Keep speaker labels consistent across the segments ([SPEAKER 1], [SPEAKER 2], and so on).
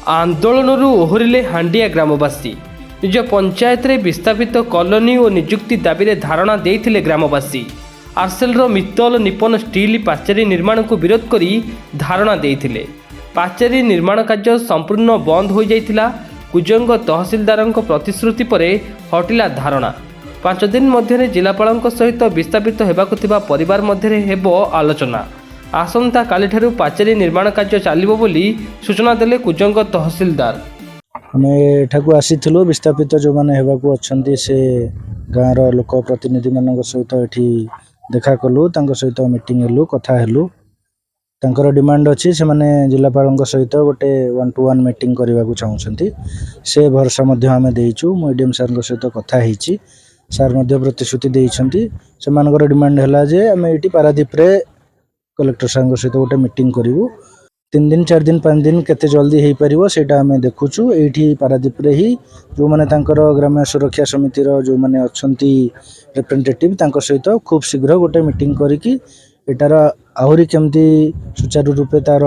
[SPEAKER 1] आंदोलनरू ओहरिले हांडिया ग्रामवासी निज पंचायत रे विस्थापित कॉलोनी और निजुक्ति दाबी रे धारणा देइथिले ग्रामवासी। आरसेलर मित्तल निपन स्टील पाचेरी निर्माण को विरोध करी धारणा देइथिले। पाचेरी निर्माण कार्य संपूर्ण बंद हो जाइथिला। कुजंग तहसीलदारଙ୍କ प्रतिश्रुति परे हटिला धारणा। 5 दिन मध्य जिलापाल सहित विस्थापित हेबाकु थिबा परिवार मध्य हेबो आलोचना। आसंता काली ठारू पाचेरी निर्माण कार्य चलिबो बोली सूचना देले कुजंग तहसीलदार।
[SPEAKER 2] आम एठाकू आसीथिलु विस्थापित जो माने हेबाकू अछंती से गाँव लोक प्रतिनिधि मान सहित एठी देखा कलु, सहित मीटिंग हेलु, कथा हेलु। तांकर डिमांड अच्छी से माने जिलापाल सहित गोटे 1-to-1 मीटिंग करने को चाहते से भरोसा आम देचु। मीडियम सार सहित कथा होती सार प्रतिश्रुति देइछंती। से मानकर डिमांड है जे आम ये पारादीप रे कलेक्टर सार सहित गोटे मीटिंग करूँ। 3 दिन 4 दिन 5 दिन केते जल्दी हो पार से आम देखुचु। ये पारादीप रे ही जो माने तांकर ग्राम्य सुरक्षा समितिर जो माने अछंती रिप्रेजेंटेटिव सहित खूब शीघ्र गोटे मीटिंग करिकी एटार आहरी केमती सुचारू रूपे तार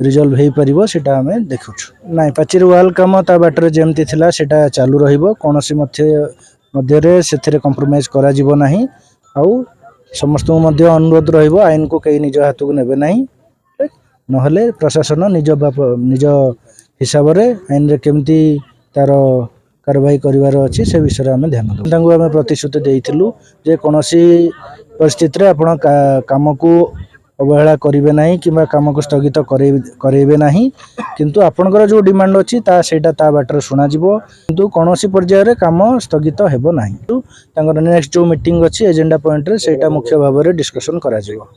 [SPEAKER 2] रिजल्व हो पार से आम देखुचु। ना पाचेरी वाल कम ता बाटर जमती थिला सेटा चालू रहिबो। कोनोसी मध्य से कंप्रोमाइज करा जिवो नाही। आउ समस्त मध्य अनुरोध रहिबो आईन को कई निज हाथ को नेबे नाही। नहले प्रशासन निज हिसाब रे आईन रे केमती तार कार्रवाई करिवार अछि से विषय आम ध्यान देबो। तांगु आम प्रतिश्रुति देइथिलु जे कोनोसी परिस्थिति रे आपण काम को अवहेला करेंगे ना कि कम को स्थगित करेंगे ना, किंतु आपणकर जो डिमांड अच्छी सेटा ता बाटर शुणा किंतु कौन पर्यायर काम स्थगित हेबो नाही। तांकर नेक्स्ट जो मीटिंग अच्छी एजेंडा पॉइंट रे सेटा मुख्य भाव में डिस्कशन करा जिवो।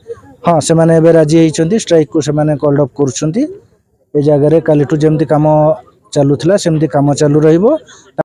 [SPEAKER 2] हाँ से माने एबे राजी होइछंती स्ट्राइक को से माने कॉल अप करूछंती। ए जगह रे कालीठू जेमती काम चालुथला सेमती काम चालू रहिबो।